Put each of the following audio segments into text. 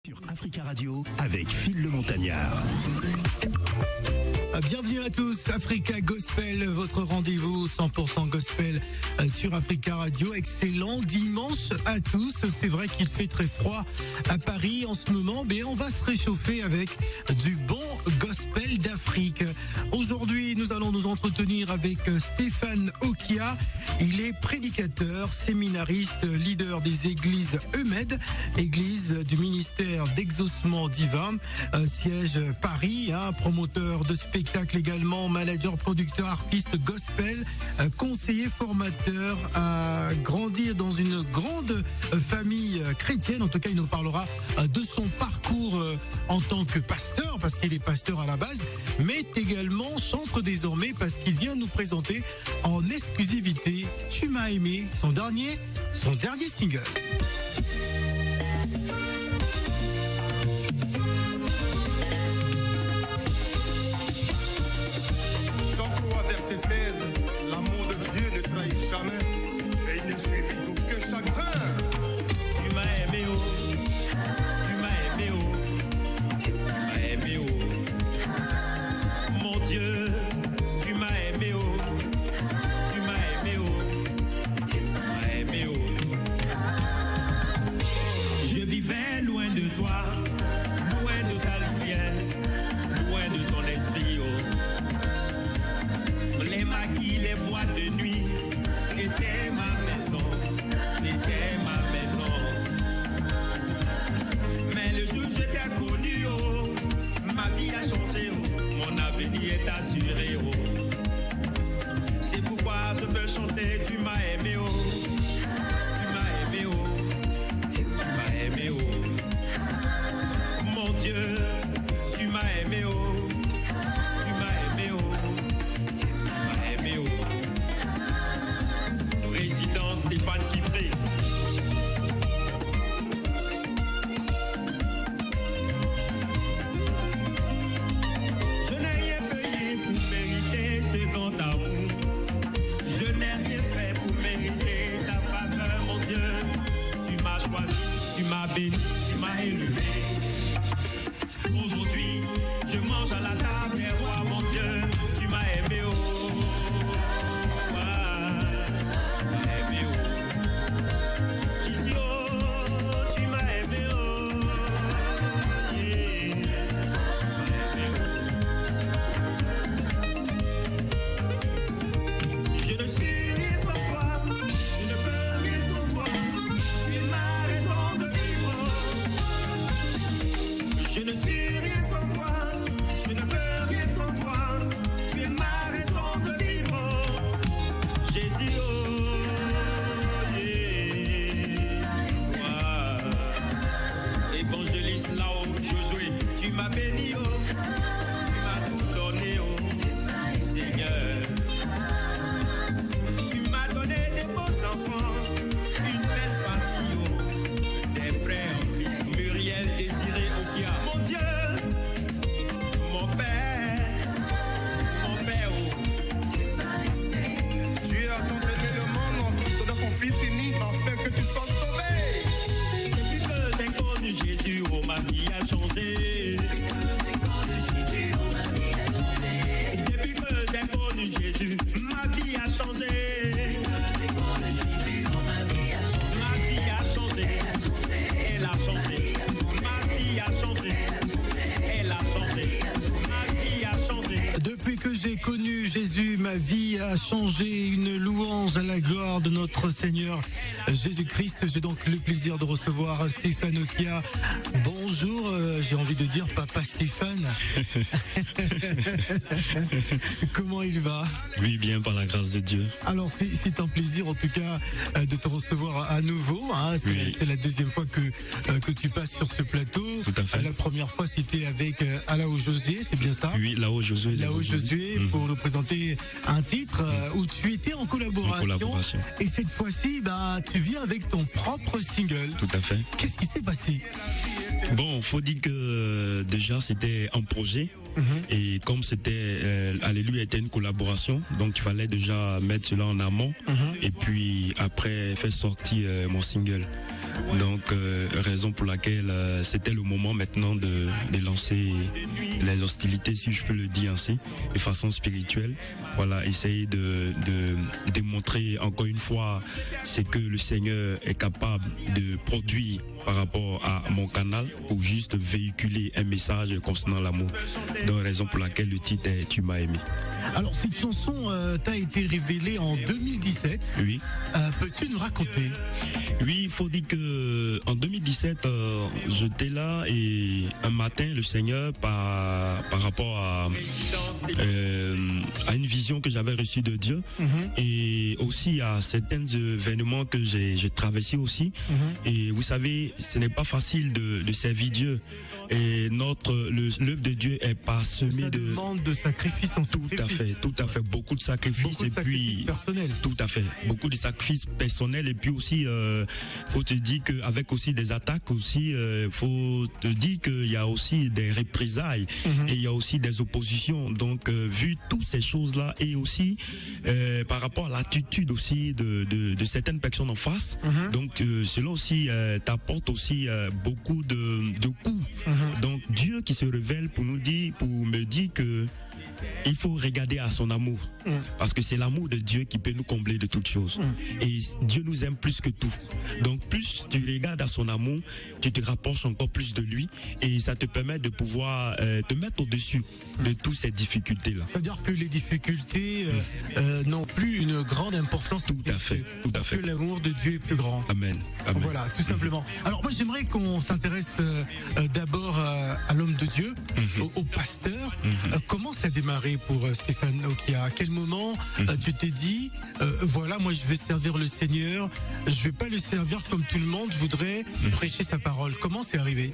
Sur Africa Radio avec Phil le Montagnard. Bienvenue à tous, Africa Gospel, votre rendez-vous 100% gospel sur Africa Radio. Excellent dimanche à tous. C'est vrai qu'il fait très froid à Paris en ce moment, mais on va se réchauffer avec du bon gospel d'Afrique. Aujourd'hui, nous allons nous entretenir avec Stéphane Okia. Il est prédicateur, séminariste, leader des églises EMED, église du ministère d'Exaucement Divin, siège Paris, promoteur de spectacles également, manager, producteur, artiste gospel, conseiller, formateur, à grandir dans une grande famille chrétienne. En tout cas, il nous parlera de son parcours en tant que pasteur, parce qu'il est pasteur à la base, mais également chantre désormais parce qu'il vient nous présenter en exclusivité Tu m'as aimé, son dernier single. Verset 16, l'amour de Dieu ne trahit jamais et il ne suffit d'aucun chagrin. Tu m'as aimé, oh, tu m'as aimé, oh, tu m'as aimé, oh, mon Dieu, tu m'as aimé, oh, tu m'as aimé, oh, tu m'as aimé, oh. Je vivais loin de toi, loin de ta lumière, loin de ton esprit, oh. Les maquis, les boîtes de nuit étaient ma maison, étaient ma maison. Mais le jour où je t'ai connu, oh, ma vie a changé, oh, mon avenir est assuré, oh. C'est pourquoi je peux chanter, tu m'as aimé, oh, tu m'as aimé, oh, tu m'as aimé, oh. Mon Dieu, tu m'as aimé, oh. Résidence Stéphane Kipré. Je n'ai rien payé pour mériter ce grand amour. Je n'ai rien fait pour mériter ta faveur, mon Dieu. Tu m'as choisi, tu m'as béni, tu m'as élevé. Aujourd'hui, je mange à la table des rois, mon Dieu. Tu m'as aimé, oh. Changer, une louange à la gloire de notre Seigneur Jésus-Christ. J'ai donc le plaisir de recevoir Stéphane Okia. Bonjour, j'ai envie de dire Papa Stéphane. Comment il va? Oui, bien, par la grâce de Dieu. Alors, c'est un plaisir en tout cas de te recevoir à nouveau. C'est la deuxième fois que tu passes sur ce plateau. Tout à fait. La première fois, c'était avec Alao Josué, c'est bien ça? Oui, Lao Josué. Lao Josué, pour nous présenter un titre où tu étais en collaboration. Et cette fois-ci, tu viens avec ton propre single. Tout à fait. Qu'est-ce qui s'est passé? Bon, faut dire que déjà c'était un projet. Et comme c'était Alléluia était une collaboration, donc il fallait déjà mettre cela en amont et puis après faire sortir mon single. Donc, raison pour laquelle c'était le moment maintenant de lancer les hostilités, si je peux le dire ainsi, de façon spirituelle. Voilà, essayer de démontrer encore une fois ce que le Seigneur est capable de produire par rapport à mon canal pour juste véhiculer un message concernant l'amour. Donc, raison pour laquelle le titre est « Tu m'as aimé ». Alors, cette chanson t'a été révélée en 2017. Oui. Peux-tu nous raconter? Oui, il faut dire que en 2017, j'étais là et un matin, le Seigneur, par rapport à une vision que j'avais reçue de Dieu et aussi à certains événements que j'ai traversés aussi. Et vous savez, ce n'est pas facile de servir Dieu. Et l'œuvre de Dieu est parsemée ça demande de sacrifices en sacrifices. Tout à fait, beaucoup de sacrifices sacrifices personnels. Tout à fait, beaucoup de sacrifices personnels et puis aussi, faut te dire qu'avec aussi des attaques aussi, faut te dire qu'il y a aussi des représailles et il y a aussi des oppositions. Donc, vu toutes ces choses-là et aussi par rapport à l'attitude aussi de certaines personnes en face, donc cela aussi t'apporte aussi beaucoup de coups. Donc Dieu qui se révèle pour me dire que il faut regarder à son amour. Parce que c'est l'amour de Dieu qui peut nous combler de toutes choses. Et Dieu nous aime plus que tout. Donc plus tu regardes à son amour, tu te rapproches encore plus de lui et ça te permet de pouvoir te mettre au-dessus de toutes ces difficultés-là. C'est-à-dire que les difficultés n'ont plus une grande importance. Tout à fait. Parce que l'amour de Dieu est plus grand. Amen. Amen. Voilà, tout simplement. Alors moi j'aimerais qu'on s'intéresse d'abord à l'homme de Dieu, au pasteur. Comment ça a démarré pour Stéphane Okia? À quel moment tu t'es dit, voilà, moi je vais servir le Seigneur, je vais pas le servir comme tout le monde, je voudrais prêcher sa parole. Comment c'est arrivé?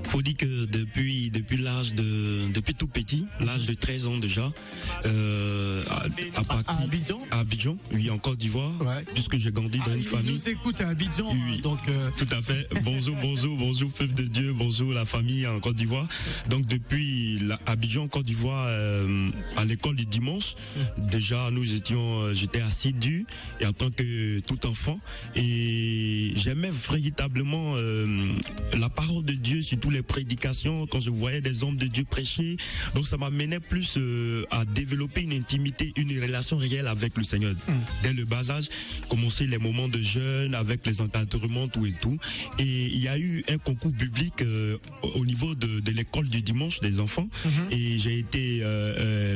Faut dire que depuis tout petit, l'âge de 13 ans déjà, à Abidjan, oui, en Côte d'Ivoire, puisque j'ai grandi dans une famille. Il nous écoute à Abidjan, oui, donc. Tout à fait. Bonjour peuple de Dieu, bonjour la famille en Côte d'Ivoire. Donc depuis Abidjan, Côte d'Ivoire, à l'école du dimanche, déjà j'étais assidu et en tant que tout enfant et j'aimais véritablement la parole de Dieu, surtout les prédications, quand je voyais des hommes de Dieu prêcher. Donc ça m'amenait plus à développer une intimité, une relation réelle avec le Seigneur. Dès le bas âge, commencer les moments de jeûne avec les encadrements, tout et tout. Et il y a eu un concours biblique au niveau de l'école du dimanche des enfants et j'ai été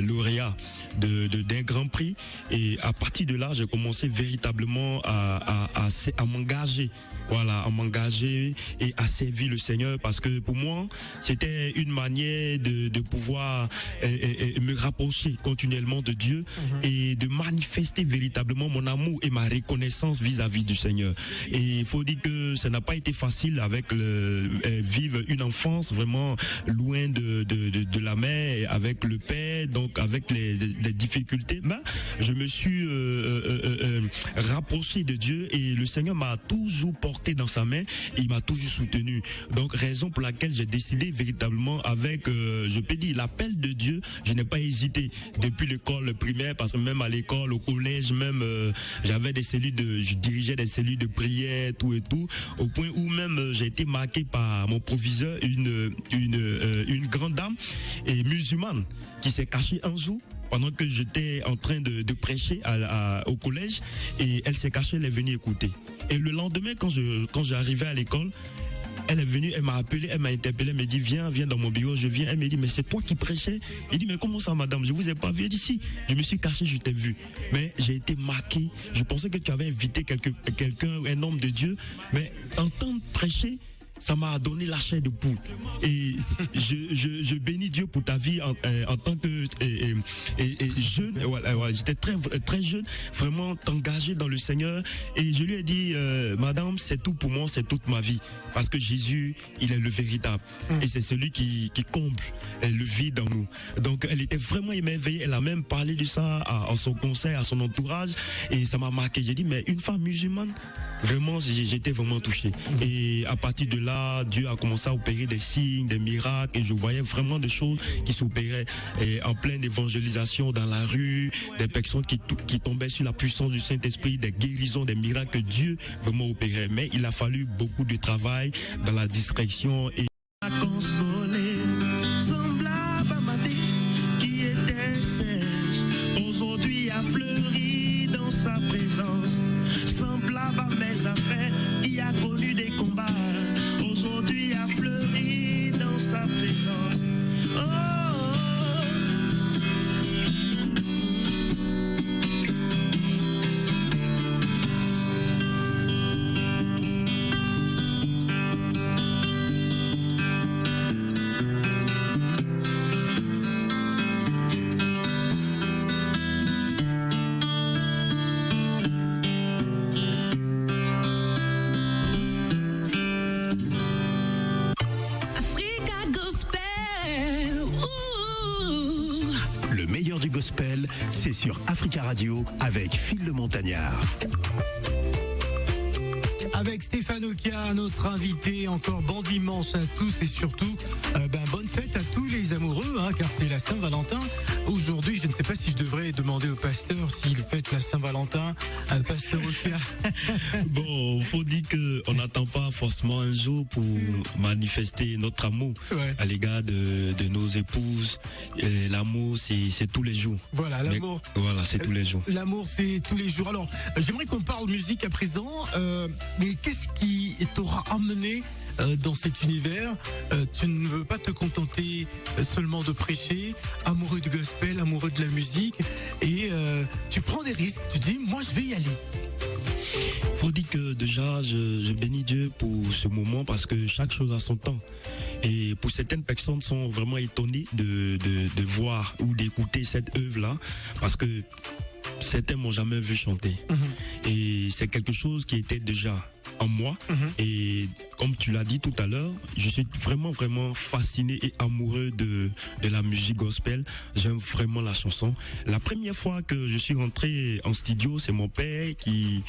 lauréat d'un grand prix et à partir de là j'ai commencé véritablement à m'engager, voilà, à m'engager et à servir le Seigneur parce que pour moi c'était une manière de pouvoir me rapprocher continuellement de Dieu et de manifester véritablement mon amour et ma reconnaissance vis-à-vis du Seigneur. Et il faut dire que ça n'a pas été facile avec vivre une enfance vraiment loin de la mère, avec le père, donc avec les difficultés. Mais je me suis rapproché de Dieu et le Seigneur m'a toujours porté dans sa main et il m'a toujours soutenu. Donc raison pour laquelle j'ai décidé véritablement avec, je peux dire, l'appel de Dieu, je n'ai pas hésité depuis l'école primaire parce que même à l'école, au collège même, j'avais je dirigeais des cellules de prière, tout et tout, au point où même j'ai été marqué par mon proviseur, une grande dame et musulmane qui s'est cachée un jour pendant que j'étais en train de prêcher au collège et elle s'est cachée, elle est venue écouter. Et le lendemain, quand j'arrivais à l'école, elle est venue, elle m'a appelé, elle m'a interpellé, elle m'a dit viens dans mon bureau, je viens. Elle m'a dit mais c'est toi qui prêchais? Il dit mais comment ça madame, je vous ai pas vu? Elle dit si, je me suis caché, je t'ai vu. Mais j'ai été marqué, je pensais que tu avais invité quelqu'un, un homme de Dieu, mais t'entendre prêcher, ça m'a donné la chair de poule. Et je bénis Dieu pour ta vie en tant que jeune. Voilà, j'étais très jeune, vraiment engagé dans le Seigneur. Et je lui ai dit, madame, c'est tout pour moi, c'est toute ma vie. Parce que Jésus, il est le véritable. Et c'est celui qui comble le vide en nous. Donc, elle était vraiment émerveillée. Elle a même parlé de ça à son conseil, à son entourage. Et ça m'a marqué. J'ai dit, mais une femme musulmane, vraiment, j'étais vraiment touché. Et à partir de là, là, Dieu a commencé à opérer des signes, des miracles, et je voyais vraiment des choses qui s'opéraient en pleine évangélisation dans la rue, des personnes qui tombaient sur la puissance du Saint-Esprit, des guérisons, des miracles que Dieu vraiment opérait. Mais il a fallu beaucoup de travail dans la discrétion et consoler, semblable à ma vie qui était sèche, aujourd'hui a fleuri dans sa présence, semblable à mes affaires qui a connu des combats, aujourd'hui a fleuri dans sa présence. Gospel, c'est sur Africa Radio avec Phil le Montagnard. Avec Stéphane Okia, notre invité, encore bon dimanche à tous et surtout bonne fête à tous les amoureux, car c'est la Saint-Valentin. Aujourd'hui, je ne sais pas si je devrais demander au pasteur s'il fête la Saint-Valentin, pasteur Okia. Bon, faut dire qu'on n'attend pas forcément un jour pour manifester notre amour à l'égard de nos épouses. L'amour, c'est tous les jours. Voilà, l'amour. Voilà, c'est tous les jours. L'amour, c'est tous les jours. Alors, j'aimerais qu'on parle musique à présent. Mais qu'est-ce qui t'aura amené dans cet univers? Tu ne veux pas te contenter seulement de prêcher, amoureux du gospel, amoureux de la musique, et tu prends des risques, tu dis moi je vais y aller. Faut dire que déjà je bénis Dieu pour ce moment parce que chaque chose a son temps. Et pour certaines personnes sont vraiment étonnées de voir ou d'écouter cette œuvre-là parce que certains m'ont jamais vu chanter. Et c'est quelque chose qui était déjà en moi. Et comme tu l'as dit tout à l'heure, je suis vraiment fasciné et amoureux de la musique gospel. J'aime vraiment la chanson. La première fois que je suis rentré en studio, c'est mon père qui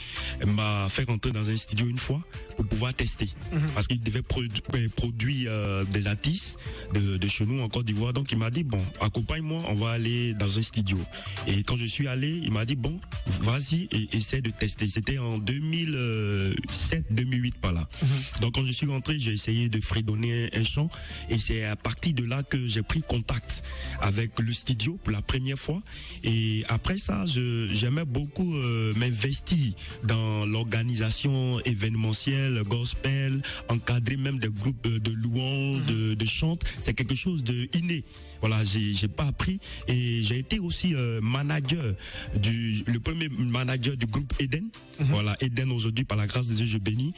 m'a fait rentrer dans un studio une fois pour pouvoir tester. Parce qu'il devait produire des artistes de chez nous en Côte d'Ivoire. Donc il m'a dit, bon, accompagne-moi, on va aller dans un studio. Et quand je suis allé, il m'a dit, bon, vas-y et essaie de tester. C'était en 2007-2008 par là. Donc quand je suis rentré, j'ai essayé de fredonner un chant et c'est à partir de là que j'ai pris contact avec le studio pour la première fois. Et après ça, j'aimais beaucoup m'investir dans l'organisation événementielle, gospel, encadrer même des groupes de louanges, de chants. C'est quelque chose de inné. Voilà, j'ai pas appris et j'ai été aussi manager le premier manager du groupe Eden. Voilà, Eden aujourd'hui, par la grâce de Dieu, je bénis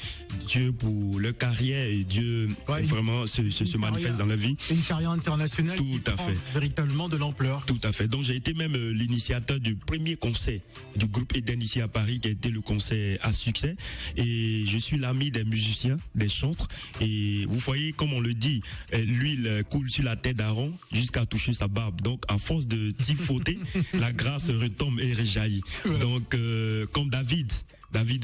Dieu pour leur carrière et Dieu vraiment se manifeste dans la vie. Une carrière internationale tout qui à prend fait véritablement de l'ampleur. Tout à fait. Donc j'ai été même l'initiateur du premier concert du groupe Eden ici à Paris, qui a été le concert à succès. Et je suis l'ami des musiciens, des chantres. Et vous voyez, comme on le dit, l'huile coule sur la tête d'Aaron jusqu'à toucher sa barbe. Donc à force de typhoter, la grâce retombe et réjaillit. Donc comme David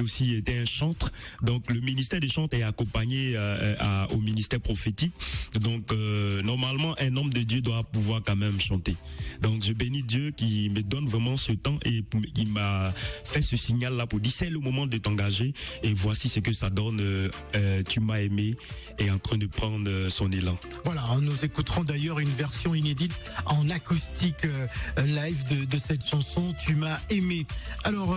aussi était un chantre. Donc le ministère des chants est accompagné au ministère prophétique. Donc normalement un homme de Dieu doit pouvoir quand même chanter. Donc je bénis Dieu qui me donne vraiment ce temps et qui m'a fait ce signal là pour dire c'est le moment de t'engager et voici ce que ça donne. Tu m'as aimé est en train de prendre son élan. Voilà, nous écouterons d'ailleurs une version inédite en acoustique live de cette chanson Tu m'as aimé. Alors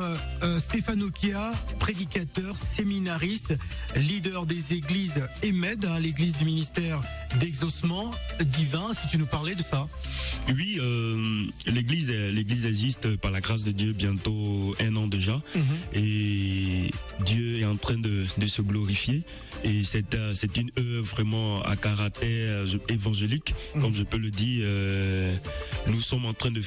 Stéphane Okia, prédicateur, séminariste, leader des églises EMED, l'église du ministère d'exaucement divin, si tu nous parlais de ça. Oui, l'église existe par la grâce de Dieu bientôt 1 an déjà et Dieu est en train de se glorifier et c'est une œuvre vraiment à caractère évangélique, comme je peux le dire. Nous sommes en train de,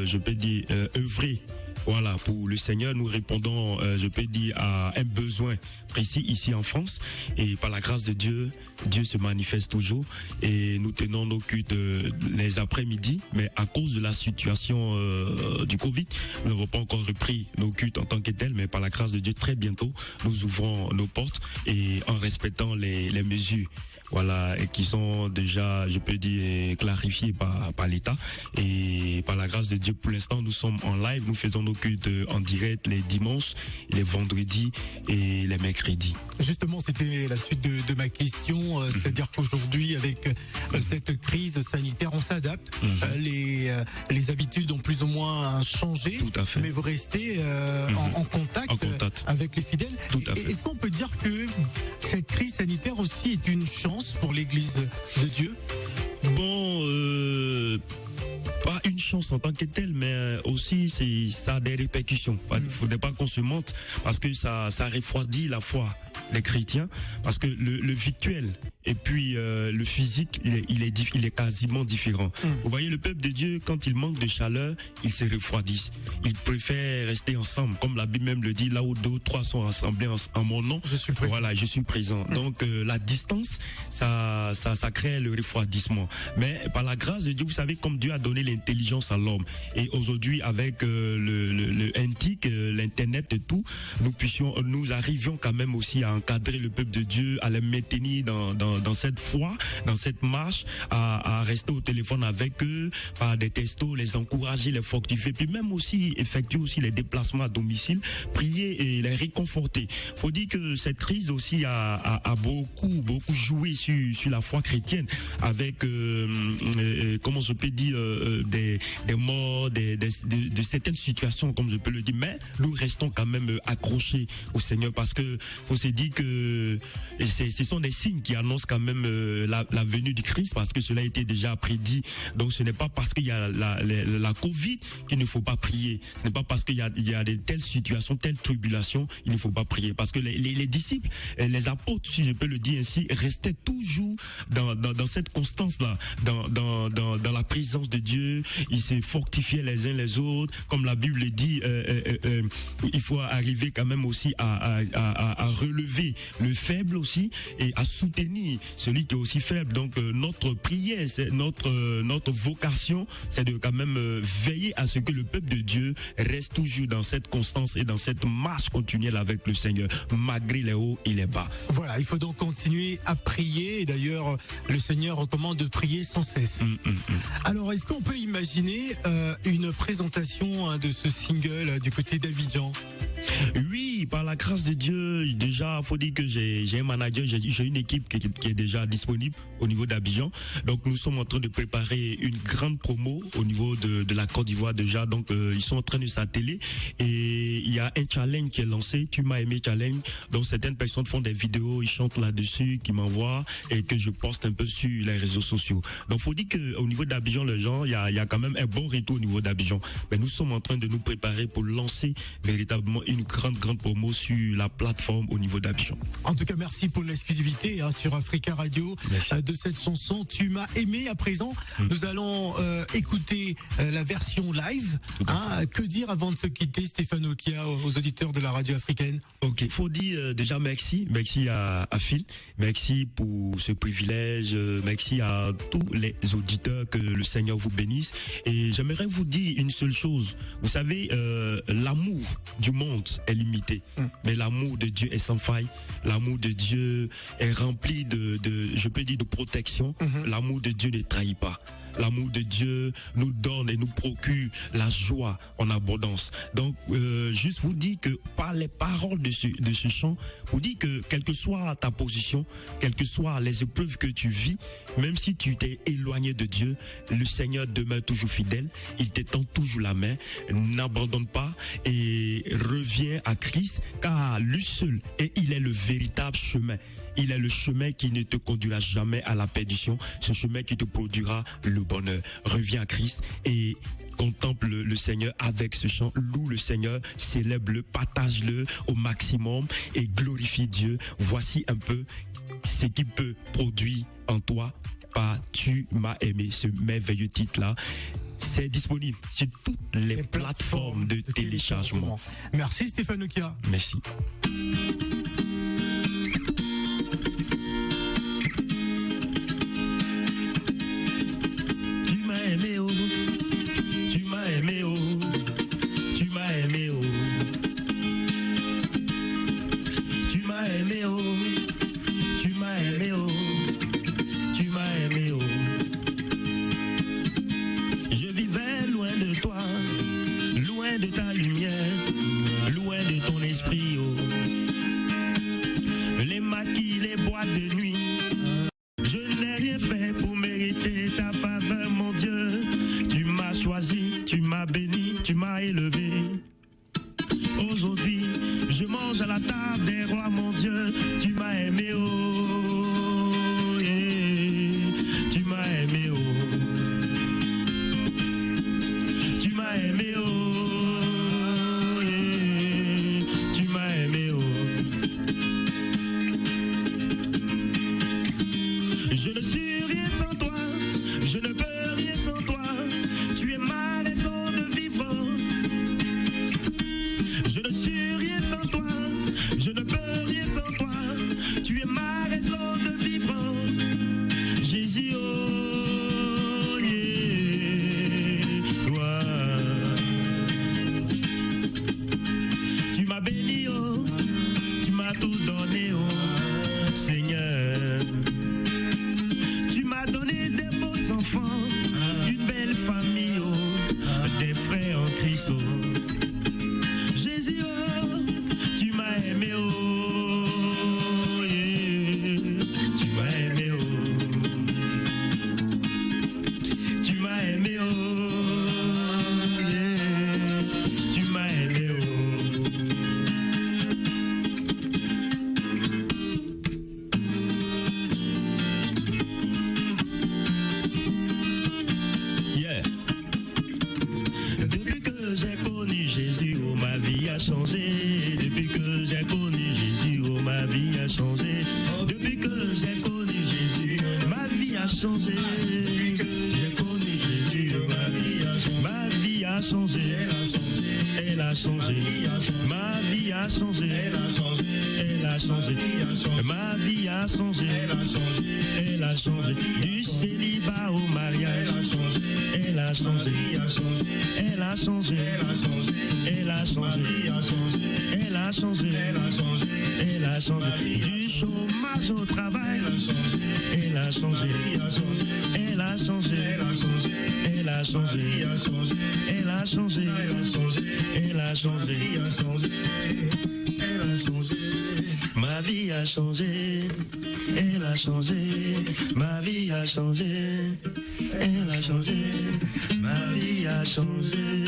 je peux dire, œuvrer Voilà, pour le Seigneur, nous répondons, je peux dire, à un besoin précis ici en France. Et par la grâce de Dieu, Dieu se manifeste toujours. Et nous tenons nos cultes les après-midi. Mais à cause de la situation du Covid, nous n'avons pas encore repris nos cultes en tant que tels. Mais par la grâce de Dieu, très bientôt, nous ouvrons nos portes et en respectant les mesures. Voilà, et qui sont déjà, je peux dire, clarifiées par l'État. Et par la grâce de Dieu, pour l'instant, nous sommes en live. Nous faisons nos cultes en direct les dimanches, les vendredis et les mercredis. Justement, c'était la suite de ma question. C'est-à-dire qu'aujourd'hui, avec cette crise sanitaire, on s'adapte. Les habitudes ont plus ou moins changé. Tout à fait. Mais vous restez en contact avec les fidèles. Tout à fait. Est-ce qu'on peut dire que cette crise sanitaire aussi est une chance pour l'Église de Dieu? Bon, pas une chance en tant que telle, mais aussi ça a des répercussions. Il ne faudrait pas qu'on se monte parce que ça refroidit la foi des chrétiens, parce que le virtuel et puis le physique, il est quasiment différent. Vous voyez, le peuple de Dieu, quand il manque de chaleur, il se refroidit. Il préfère rester ensemble, comme la Bible même le dit, là où 2 ou 3 sont rassemblés en mon nom. Je suis présent. Voilà, je suis présent. Donc la distance, ça crée le refroidissement. Mais par la grâce de Dieu, vous savez, comme Dieu a donné l'intelligence à l'homme, et aujourd'hui avec le NTIC, l'internet et tout, nous arrivions quand même aussi à encadrer le peuple de Dieu, à les maintenir dans cette foi, dans cette marche, à rester au téléphone avec eux, par des textos, les encourager, les fortifier, puis même aussi effectuer aussi les déplacements à domicile, prier et les réconforter. Faut dire que cette crise aussi a beaucoup joué sur la foi chrétienne, avec comment je peux dire, des morts, de certaines situations, comme je peux le dire, mais nous restons quand même accrochés au Seigneur, parce que faut se dire que ce sont des signes qui annoncent quand même la venue du Christ, parce que cela a été déjà prédit. Donc ce n'est pas parce qu'il y a la Covid qu'il ne faut pas prier. Ce n'est pas parce qu'il y a de telles situations, telles tribulations, il ne faut pas prier. Parce que les disciples, les apôtres, si je peux le dire ainsi, restaient toujours dans cette constance-là, dans la présence de Dieu. Ils se fortifiaient les uns les autres. Comme la Bible dit, il faut arriver quand même aussi à relever le faible aussi, et à soutenir celui qui est aussi faible. Donc notre prière, c'est notre vocation, c'est de quand même veiller à ce que le peuple de Dieu reste toujours dans cette constance et dans cette marche continuelle avec le Seigneur, malgré les hauts et les bas. Voilà, il faut donc continuer à prier, et d'ailleurs le Seigneur recommande de prier sans cesse. Alors, est-ce qu'on peut imaginer une présentation de ce single du côté d'Abidjan? Oui, par la grâce de Dieu, déjà, faut dire que j'ai un manager, j'ai une équipe qui est déjà disponible au niveau d'Abidjan. Donc, nous sommes en train de préparer une grande promo au niveau de la Côte d'Ivoire déjà. Donc, ils sont en train de s'atteler, et il y a un challenge qui est lancé, Tu m'as aimé challenge. Donc, certaines personnes font des vidéos, ils chantent là-dessus, qui m'envoient et que je poste un peu sur les réseaux sociaux. Donc, faut dire que au niveau d'Abidjan, les gens, il y a quand même un bon retour au niveau d'Abidjan. Mais nous sommes en train de nous préparer pour lancer véritablement une grande promo sur la plateforme au niveau d'Abidjan. En tout cas, merci pour l'exclusivité sur Africa Radio de cette chanson Tu m'as aimé. À présent, nous allons écouter la version live. Que dire avant de se quitter, Stéphane Okia, aux auditeurs de la radio africaine? Ok, faut dire déjà merci à Phil, merci pour ce privilège, merci à tous les auditeurs, que le Seigneur vous bénisse. Et j'aimerais vous dire une seule chose, vous savez, l'amour du monde est limité, mais l'amour de Dieu est sans faille. L'amour de Dieu est rempli je peux dire, de protection. L'amour de Dieu ne trahit pas. L'amour de Dieu nous donne et nous procure la joie en abondance. Donc, juste vous dire que par les paroles de ce chant, vous dire que quelle que soit ta position, quelles que soient les épreuves que tu vis, même si tu t'es éloigné de Dieu, le Seigneur demeure toujours fidèle. Il t'étend toujours la main. N'abandonne pas et reviens à Christ, car lui seul, et il est le véritable chemin. Il est le chemin qui ne te conduira jamais à la perdition, ce chemin qui te produira le bonheur. Reviens à Christ et contemple le Seigneur avec ce chant, loue le Seigneur, célèbre-le, partage-le au maximum et glorifie Dieu. Voici un peu ce qui peut produire en toi par Tu m'as aimé, ce merveilleux titre-là. C'est disponible sur toutes les plateformes de téléchargement. Merci Stéphane Okia. Merci. Tu m'as aimé, oh. Tu m'as aimé, oh. Tu m'as aimé, oh. Tu m'as aimé, oh. Tu m'as aimé, oh. Tu m'as aimé, oh. Je vivais loin de toi, loin de ta lumière, loin de ton esprit, oh. Les maquis, les boîtes de nuit, je n'ai rien fait pour mériter ta faveur, mon Dieu. Tu m'as choisi, tu m'as béni, tu m'as élevé. Aujourd'hui, je mange à la table des rois, mon Dieu. Tu m'as aimé, oh, yeah. Tu m'as aimé, oh. Tu m'as aimé, oh, yeah. Tu m'as aimé, oh. Je ne suis rien sans toi, je ne peux rien sans toi. Tu es ma raison de vivre. Je ne suis rien sans toi, je ne peux rien sans toi. Tu es ma raison de vivre. Jésus, oh, yeah, toi. Tu m'as béni, oh, tu m'as tout donné, oh, Seigneur. Tu m'as donné des beaux enfants, une belle famille, oh, des frères en Christ, oh. Jésus, oh, tu m'as aimé, oh, yeah. Tu m'as aimé, oh. Tu m'as aimé, oh, yeah. Tu m'as aimé, oh. Yeah. Depuis que j'ai connu Jésus, oh, ma vie a changé. Depuis que j'ai connu Jésus, oh, ma vie a changé. Depuis que j'ai connu Jésus, ma vie a changé. Depuis que j'ai connu Jésus, oh, ma vie a changé. Elle a changé. Ma vie a changé. Elle a changé. Ma vie a changé. Elle a changé. Du célibat au mariage. Elle a changé. Elle a changé. Elle a changé. Elle a changé. Elle a changé. Du chômage au travail. Elle a changé. Elle a changé. Elle a changé. Elle a changé. Elle a changé. Ma vie a changé. Elle a changé. Ma vie a changé. Elle a changé. Ma vie a changé.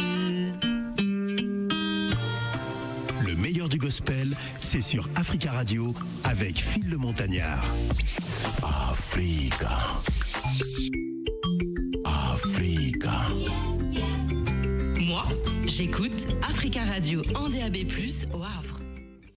Le meilleur du gospel, c'est sur Africa Radio avec Phil le Montagnard. Africa. Africa. Moi, j'écoute Africa Radio en DAB+, au Havre.